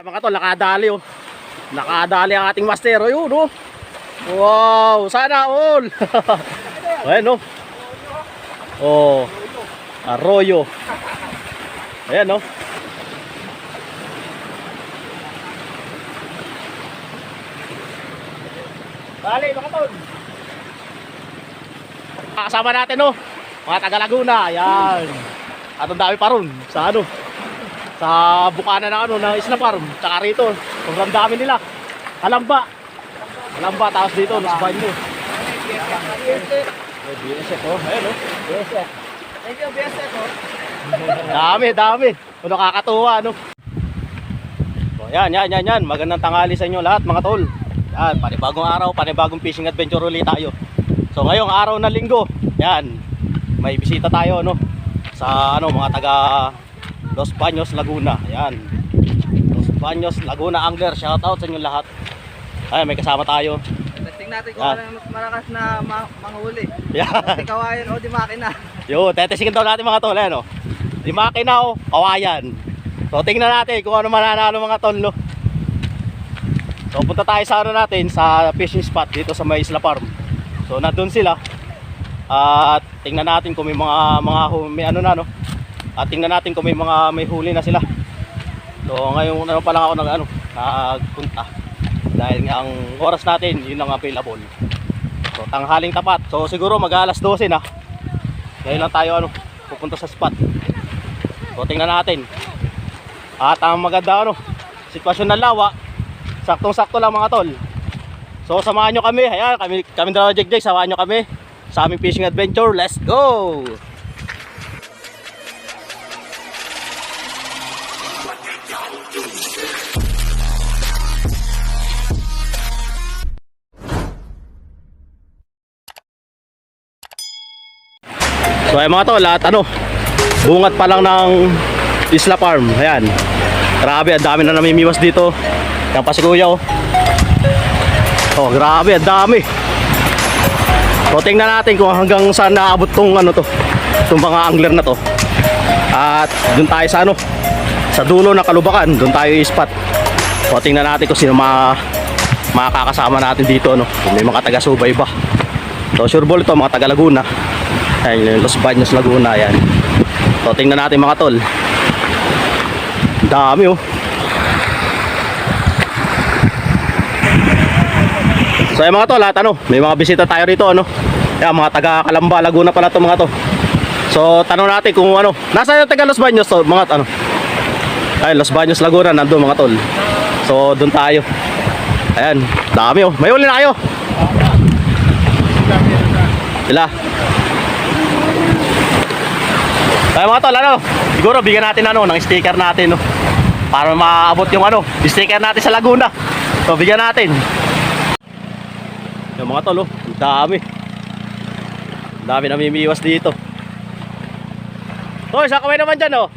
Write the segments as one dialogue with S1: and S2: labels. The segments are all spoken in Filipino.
S1: Mga tol, nakadali oh. Nakadali ang ating master. Ayun oh. Wow, sana all. Ayan oh. Oh. Arroyo. Ayan oh. Dali mga tol. Kasama natin oh. Mga taga Laguna. Ayan. At ang dami pa ron sa ano, sa bukana ng ano, ng Isla Farm. Tsaka rito, sobrang dami nila. Kalamba. Kalamba, tapos dito, nasa banyo. BSF oh, ayun oh. BSF.
S2: Thank you, BSF oh.
S1: Dami, dami. Ano, nakakatuwa ano. So, yan. Magandang tanghali sa inyo lahat mga tol. Yan, panibagong araw, panibagong fishing adventure ulit tayo. So ngayong araw na linggo, yan, may bisita tayo no, sa ano, mga taga Los Baños, Laguna. Yan, Los Baños, Laguna Angler. Shout out sa inyo lahat. Ay, may kasama tayo.
S2: Testing natin kung ano mas malakas na manghuli.
S1: Yan.
S2: Di kawayan o di makina.
S1: Yo, tetestingin daw natin mga tol, ano. Di makina o kawayan. So tingnan natin kung ano mananalo mga tol no. So punta tayo sa ano natin, sa fishing spot dito sa may Isla Farm. So nandun sila. At tingnan natin kung may may ano na no. At tingnan natin kung may huli na sila. So ngayon ano pa lang ako nagpunta. Dahil nga ang oras natin yun ang available. So tanghaling tapat. So siguro mag-alas 12 na. Ngayon lang tayo ano, pupunta sa spot. So tingnan natin. At ang maganda ano, sitwasyon ng lawa, saktong-sakto lang mga tol. So samahan nyo kami. Ayan, kami dalawa Jek, samahan nyo kami sa aming fishing adventure. Let's go! So ay mga tol, at ano, bungat pa lang ng Isla Farm. Ayan, grabe, ang dami na namimiwas dito. Yan pa si kuya oh. Oh, grabe, ang dami. So tingnan natin kung hanggang saan naabot tong ano to, itong mga angler na to. At dun tayo sa ano, sa dulo ng Kalubakan, dun tayo i-spot. So tingnan natin kung sino makakasama natin dito no, kung may mga taga-subay ba. So sure ball ito, mga taga Laguna. Ayun, Los Baños, Laguna, yan. So tingnan natin mga tol. Dami oh. So ay mga tol, at ano, may mga bisita tayo rito ano. Yan, mga taga Calamba, Laguna pala to mga to. So tanong natin kung ano, nasa yung taga Los Baños to, mga ano. Ay, Los Baños, Laguna, nandoon mga tol. So doon tayo. Ayan, dami oh. May uli na kayo. Sila. Ay mga tol, ano, siguro bigyan natin ano, ng sticker natin no, para maabot yung ano, sticker natin sa Laguna. So bigyan natin. Yung mga tol, oh, dami. Dami namimiwas dito. Hoy, sa kamay naman dyan oh.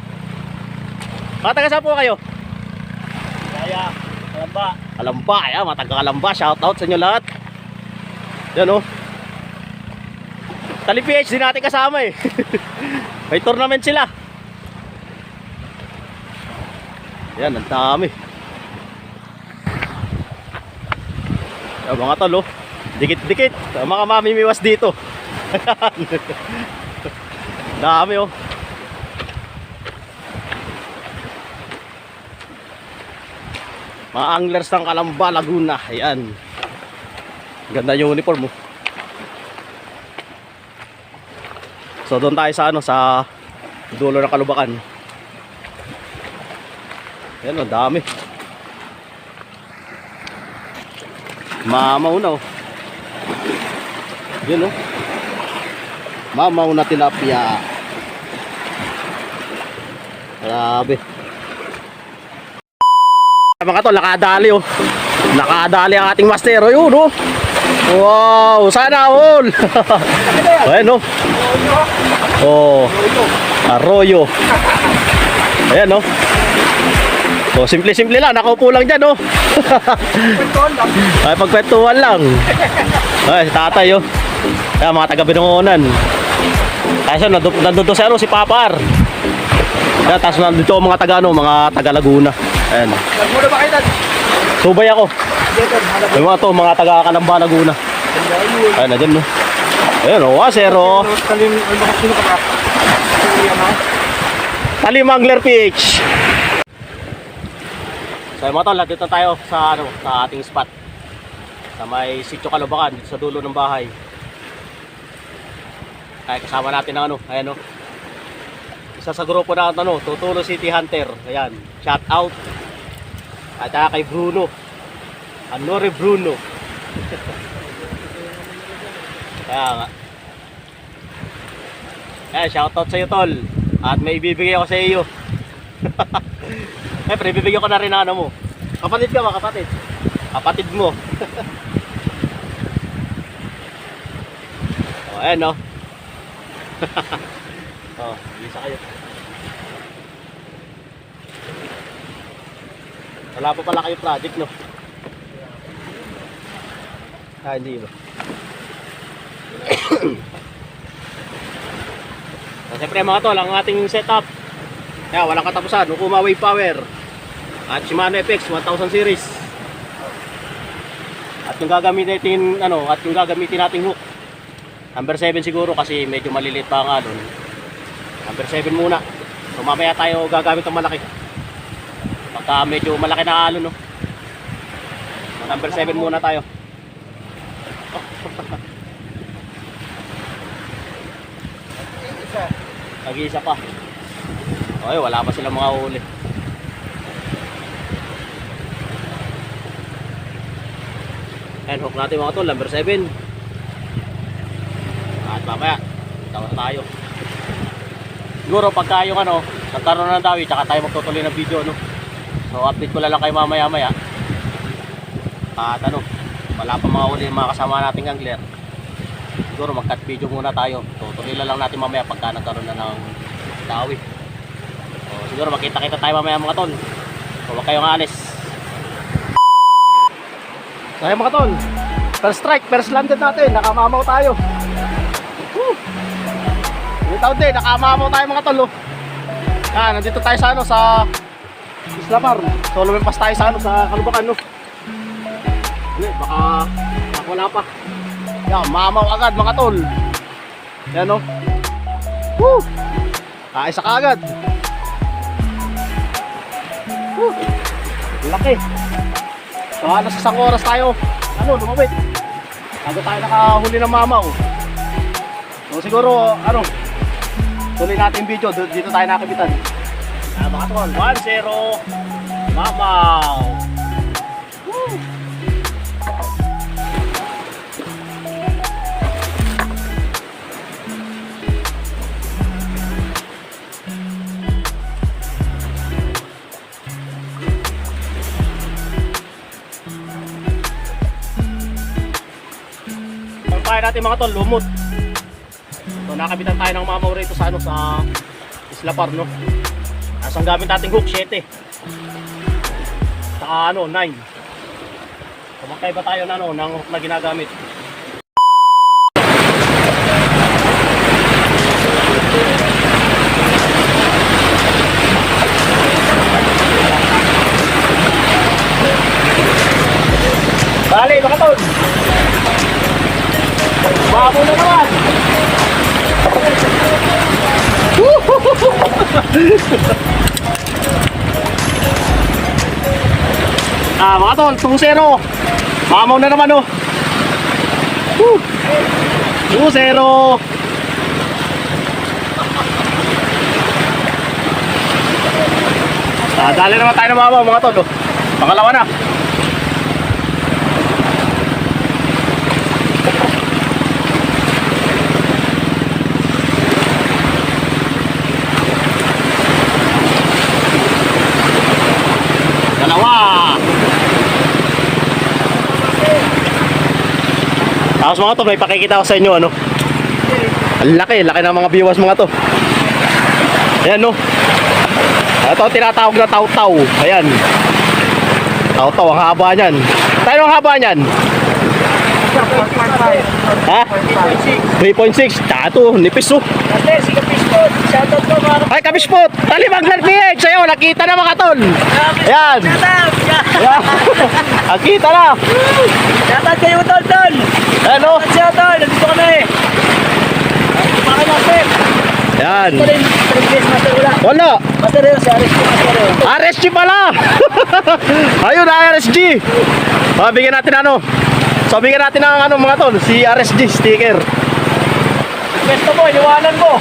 S1: Mataga saan po kayo? Kaya, Kalamba. Kalamba, ayan, mataga Kalamba. Shout out sa inyo lahat. Yan oh. Tali PH din natin kasama eh. May tournament sila. Yan, ang dami. Yan, mga tol oh. Dikit-dikit, mga mamimiwas dito. Dami oh. Mga anglers ng Calamba, Laguna. Ayan. Ganda yung uniform oh. So doon tayo sa ano, sa dulo ng Kalubakan. Ayan oh, dami. Mamaw na oh. Yun oh. Mamaw na tilapia. Grabe. Mga tol, nakadali oh. Nakadali ang ating master. Ayun oh. Wow, sana all. Ayan oh. Oh, arroyo. Ayan oh. So simple-simple lang, nakaupo lang dyan oh. Ay, pagkwentuhan lang. Ay, si tatay oh. Ayan, mga taga-Binangonan. Kasi nandun to si Papar. Tapos nandito mga taga Laguna. Ayan.
S2: Nagmuna ba kayo, Dad?
S1: Subay ako.
S2: Dito, hanap
S1: Yung mga to, mga taga-Kalamba, Laguna. Ayan na dyan, no? Ayan, o, wasero.
S2: Talim, ano ba sino ka ba?
S1: Talim Angler PH. So mga tol, dito tayo sa sa ating spot. Sa may Sitio Caloocan, dito sa dulo ng bahay. Ay kasama natin ang ayan o. Isa sa grupo na Tutulo City Hunter. Ayan, shout out. At kay Bruno. Anore Bruno. Kaya nga. Ayan, shout out sa iyo tol. At may ibibigay ako sa iyo. Siyempre, bibigyan ko na rin ang mo. Kapatid ka ba, kapatid? Kapatid mo. O, ayan, no? O, isa kayo. Wala pa pala kayo project, no? Ah, hindi ba? So, siyempre mga tol, ang ating setup. Kaya, walang katapusan. Ukuma Wave Power. At Shimano FX 1000 series. At yung gagamitin nating hook. Number 7 siguro kasi medyo maliliit pa ang alon. Number 7 muna. So mamaya tayo gagamit ng malaki. Pagka medyo malaki na alon, no. So, number 7 muna tayo. Nag-iisa pa. Okay, wala pa silang mga huli. Ayan, hook natin mga tol, number 7. At mamaya, tawa tayo. Siguro pagka yung nagkaroon ng dawi, tsaka tayo magtutuloy ng video, no? So update ko lang kayo mamaya-maya. At wala pa mga huli mga kasama nating angler. Siguro mag-cut video muna tayo. Tutuloy lang natin mamaya pagka nagkaroon na ng dawi. So siguro magkita-kita tayo mamaya mga tol. So huwag kayong alis. So ayun mga tol, first strike, first landed natin, nakamamaw tayo. Woo! Yung taon din, nakamamaw tayo mga tol. Yan, nandito tayo sa sa Isla Par. So lumimpas tayo sa sa Caloocan, no. Baka wala pa. Yan, mamaw agad mga tol. Yan, no. Woo! Isa ka agad. Woo! Laki. So alas isang oras tayo lumawit bago tayo nakahuli ng mamaw. So siguro tuloy natin video dito tayo nakabitan. Mga tol, 1-0 mamaw. Woo! Kaya natin mga tol, lumot. So nakabitan tayo ng mamaw rito sa sa Isla Par, no. Ang gamit nating hook 7. Saka 9. So magkaiba tayo ng hook na ginagamit. Bali mga tol. Babo na naman! Mga tol, 2-0. Mamaw na naman, oh. 2-0. Dali naman tayo ng mamaw mga tol, oh. Pangalawa na. Tapos mga to, may pakikita ko sa inyo ang laki ng mga biwas mga to. Ayan, no. Ito tinatawag na taw-taw. Ayan. Taw-taw, ang haba niyan. Tayo ang haba niyan. Ha? 3.6. Tato, nipis oh.
S2: Kasi, si Kapispot. Shoutout ko mga
S1: Ay, Kapispot! Talimaglan PH! Sa'yo, nakita na mga tol! Ayan!
S2: Shoutout!
S1: Ayan! Nakita na!
S2: Shoutout kayo, Tol, Tol!
S1: Ayan o!
S2: Shoutout! Nandito kami! Bakit natin?
S1: Ayan!
S2: Ito rin, previous master wala.
S1: Wala!
S2: Master yun, si Aris ko master yun.
S1: RSG pala! Ayun, RSG! Bigyan natin ano? So, bigyan natin ng ano mga tol, si RSG sticker. Request mo, iniwanan mo.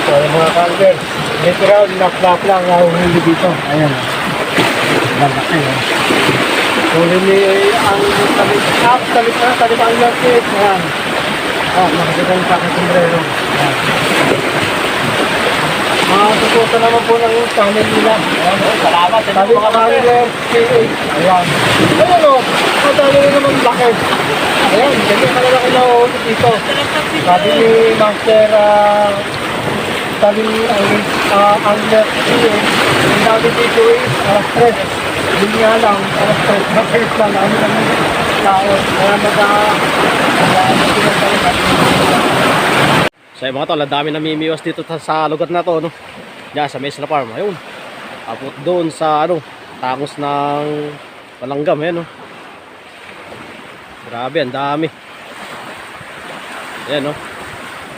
S3: So, yung mga kalder, literal, knock-knock lang nahuhuli dito. Ayan. Malaki, eh. Huli ni ang talit ang lapit. Ayan. Oh, makikita yung sa aking sombrero. Ayan. Mga susuko naman po ng channel nila. Ayan.
S1: Salamat.
S3: Sabi mga kalder, PH. Ayan. Ayan o, madali na naman laki. Ayan, ganyan malalaki na ulit dito. Sabi ni Master, sabi ni Angler PH, ang dami dito is alas 3. Yun nga lang, alas 3. Makalit lang, ano lang yung tao. Kaya
S1: So mga tol, ang dami namimiwas dito sa lugar na to, no? Diyan sa Mesa Farm. Ayun. Abot doon sa ano, tangos ng Palanggam, ayan, no? Grabe, ang dami. Ayan, no?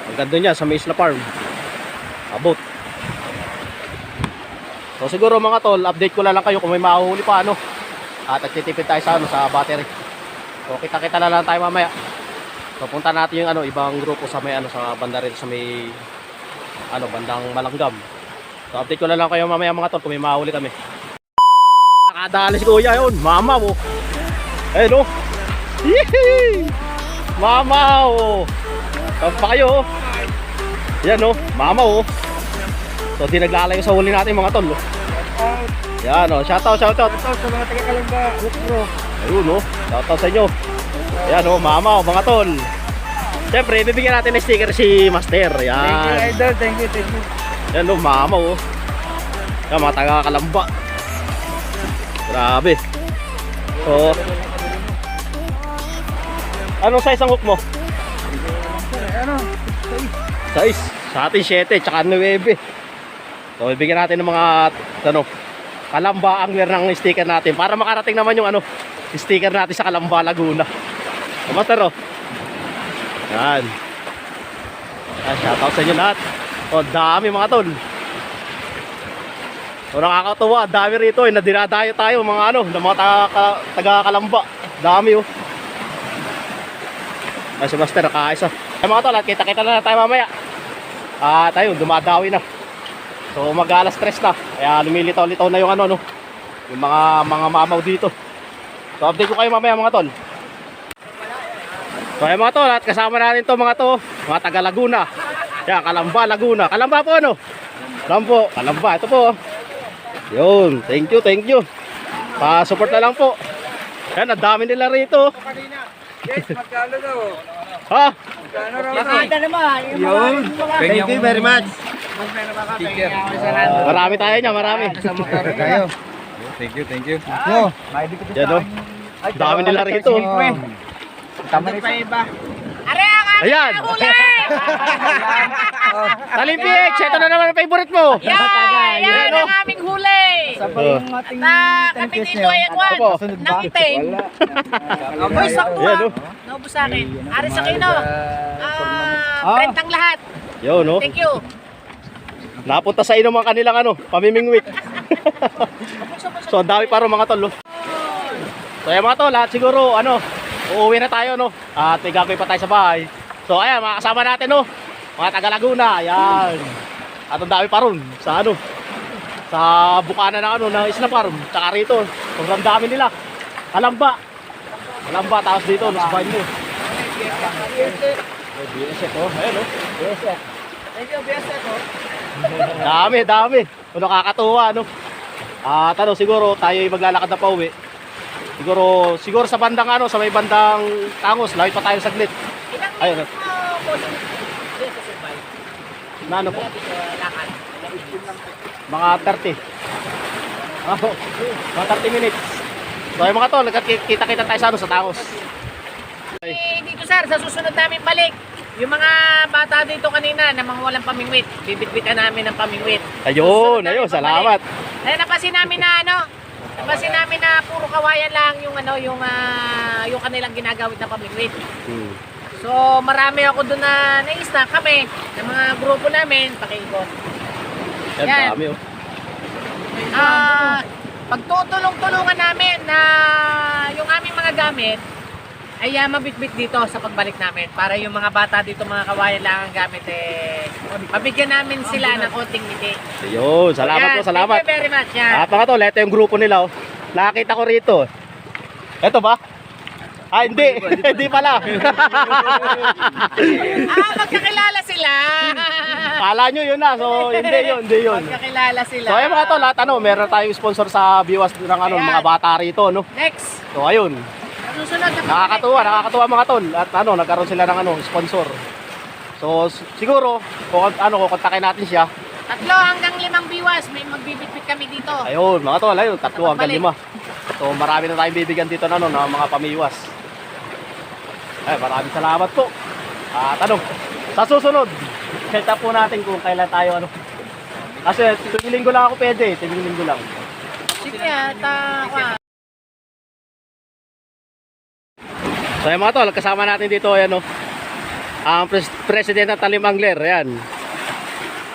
S1: Ang ganda niya sa Mesa Farm. Abot. So siguro mga tol, update ko lang kayo kung may mahuhuli pa, ano? At nagtitipid tayo sa ano, sa battery. So kita-kita na lang tayo mamaya. So punta natin yung ano, ibang grupo sa may ano, sa banda rin sa may ano, bandang Malanggam. So update ko na lang kayo mamaya mga tol kung may mahuli kami. Nakadali si Kuya yun, mama mo. Ayun oh. Yee! Mama oh. Saan pa kayo oh? Yan oh, mama oh. So di naglalayo sa huli natin mga tol oh. Yan oh, shoutout.
S3: Ito sa mga taga-Kalamba, bro.
S1: Ayun oh, shoutout sa inyo. Ayan oh, mama oh, mga tol. Siyempre, bibigyan natin ng sticker si Master.
S3: Thank you,
S1: Yan.
S3: idol. Thank you.
S1: Yan oh, mama oh. Yan, mga taga-Kalamba. Grabe. So, anong size ang hook mo?
S3: Ano?
S1: Size. Sa atin 7, tsaka 9. So, bibigyan natin ng mga ano, Kalamba angler ng sticker natin para makarating naman yung ano, sticker natin sa Kalamba, Laguna. Master oh. Yan. Shoutout sa inyo lahat. O, dami mga tol. So, nakakatuwa. Dami rito eh. Nadinadayo tayo mga ano, ng mga taga-Kalamba. Dami oh. Ay, si Master nakaisa. Ay mga tol, at kita-kita na tayo mamaya. Tayo, dumadawi na. So, mag-alas 3 na. Kaya lumilitaw-litaw na yung ano, no? Yung mga mamaw dito. So, update ko kayo mamaya mga tol. So, ay mga tol, at kasama natin to mga to, mga taga Laguna. Yan, Kalamba, Laguna. Kalamba po ano? Kalamba, ito po. Yun, thank you. Pa-support na lang po. Yan, ang dami nila rito.
S3: Yes, magkano daw?
S1: Ha?
S3: Magkano raw?
S2: Nakita naman.
S3: Yun. Thank you very much.
S1: Marami tayo niya, marami.
S3: Kayo. Thank you. No.
S1: Yan o. Dami nila rito.
S3: Tama na iba.
S1: Ayan. Talimpix, ito na naman ang favorite mo.
S4: Yan ang aming huli.
S1: Oh.
S4: Na kami dito ay atwan.
S1: Opo.
S4: Nakiting. Boy, sakto
S1: Yan
S4: ha.
S1: o.
S4: Naubos sa akin. Aris sa kino. Brentang lahat.
S1: Yun o.
S4: Thank you.
S1: Napunta sa inom ang kanilang ano, pamimingwit. So, ang dami pa rin mga tol. Oh. So, ayan mga tol, lahat siguro, ano, uuwi na tayo, no? At may gagawin pa tayo sa bahay. So, ayan, mga kasama natin, no? Mga taga Laguna, ayan. At ang dami pa rin sa ano, sa bukana ng ano, ng Isla Farm. Tsaka rito, sobrang dami nila. Kalamba, tapos dito, no, sa bahay mo. BSF, oh, ayan, oh. BSF.
S2: Thank you, BSF.
S1: Dami. Ano, nakakatuwa, no? At ano, siguro tayo ay maglalakad na pauwi. Siguro sa bandang ano, sa may bandang Tangos, lawit pa tayo saglit.
S4: Ilang
S1: Ayun.
S4: minutes mo po sa survive?
S1: Na ano po?
S4: Lakad.
S1: Mga 30. Mga 30 minutes. So ayun mga tol, nagkita-kita tayo sa Tacos.
S4: Dito sir, sa susunod namin balik, yung mga bata dito kanina na mga walang pamingwit, bibitbitan namin ng pamingwit.
S1: Ayun,
S4: Susunod namin
S1: ayun, salamat.
S4: pabalik. Ay, napansin namin na napansin namin na puro kawayan lang yung kanilang ginagawit na pamingwit. So marami ako doon na na-snack kami ng mga grupo namin, pakiikot.
S1: Yan,
S4: Yan.
S1: dami oh.
S4: Pagtutulong-tulungan namin na yung aming mga gamit ay mabitbit dito sa pagbalik namin para yung mga bata dito, mga kawayan lang ang gamit mabigyan namin sila ng konting ngiti.
S1: Ayun, salamat
S4: Yan,
S1: po, salamat.
S4: thank you very much. Yan.
S1: At mga tol, ito yung grupo nila oh. Nakakita ko rito. Ito ba? Ah, hindi. Hindi pala.
S4: Magkakilala sila.
S1: Kala nyo yun na. So, hindi yun.
S4: Magkakilala sila.
S1: So, ayun mga tol, at meron tayong sponsor sa Biwas ng
S4: Ayan.
S1: mga bata rito, no?
S4: Next.
S1: So, ayun.
S4: Susunod na
S1: Nakakatuwa mga tol. At nagkaroon sila ng sponsor. So, siguro, kukontakin natin siya.
S4: 3 hanggang 5 biwas may magbibitbit kami dito.
S1: Ayun, mga tol, ayun, 3 hanggang
S4: Balik.
S1: 5. So, marami na tayong bibigyan dito na mga pamiwas. Ay, maraming salamat po. At sa susunod, set up po natin kung kailan tayo Kasi tuwing linggo lang ako pwede, tuwing linggo lang.
S4: Sige,
S1: So ayun mga tol, kasama natin dito ang president ng Talim Angler, ayan.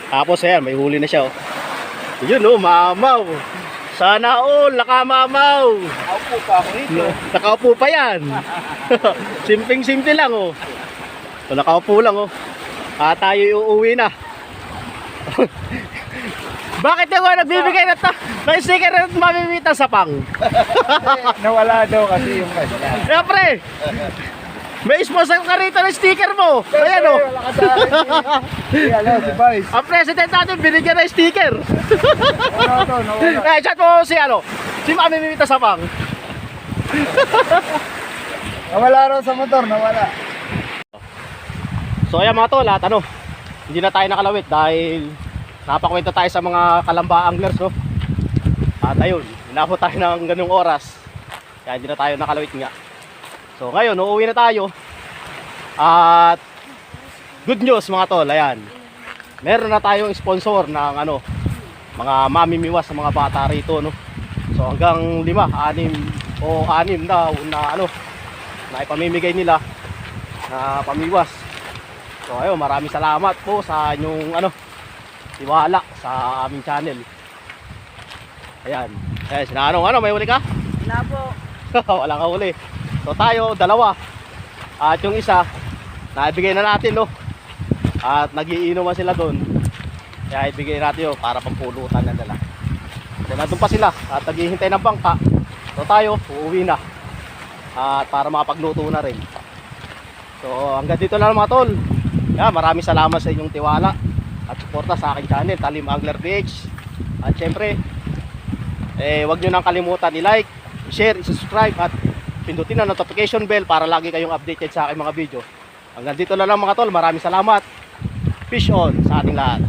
S1: Tapos ayan, may huli na siya oh. Yun mamaw. Sana all, nakamamaw.
S3: Nakaupo pa ako rito.
S1: Nakaupo pa yan. Simpleng-simple lang oh. So nakaupo lang oh. Tayo uuwi na. Bakit ako nagbibigay ng sticker at mamimitan sa pang?
S3: Nawala daw kasi yung kanya.
S1: Siyempre, may sponsor ka rito ng sticker mo. Ayan o.
S3: Wala ka sa akin. Si Vice.
S1: Ang president natin binigyan ng sticker.
S3: Nawala.
S1: Chat mo si mamimitan sa pang.
S3: Nawala raw sa motor, nawala.
S1: So ayan mga tol, at hindi na tayo nakalawit dahil napakwento tayo sa mga kalamba anglers no. At ayun, inabot tayo ng ganung oras. Kaya hindi na tayo nakalawit nga. So ngayon, uuwi na tayo. At good news mga tol, ayan. Meron na tayong sponsor ng mga mamimiwas sa mga bata rito no. So hanggang 5, 6 o 6 daw na ipamimigay nila na pamiwas. So ayun, maraming salamat po sa inyong tiwala sa aming channel. Ayan. Eh, may huli ka?
S2: Wala po.
S1: Wala ka huli. So tayo, 2. At yung isa, naibigay na natin no. At nagiinuman sila doon. Kaya ibigay natin yun para pampulutan na nila. So nandun pa sila at naghihintay ng bangka. So tayo, uuwi na. At para makapagluto na rin. So hanggang dito na lang mga tol. Maraming salamat sa inyong tiwala at suporta sa aking channel, Talim Angler PH. At syempre, wag nyo nang kalimutan i-like, i-share, i-subscribe at pindutin ang notification bell para lagi kayong updated sa aking mga video. Hanggang dito na lang mga tol, maraming salamat. Fish on sa ating lahat.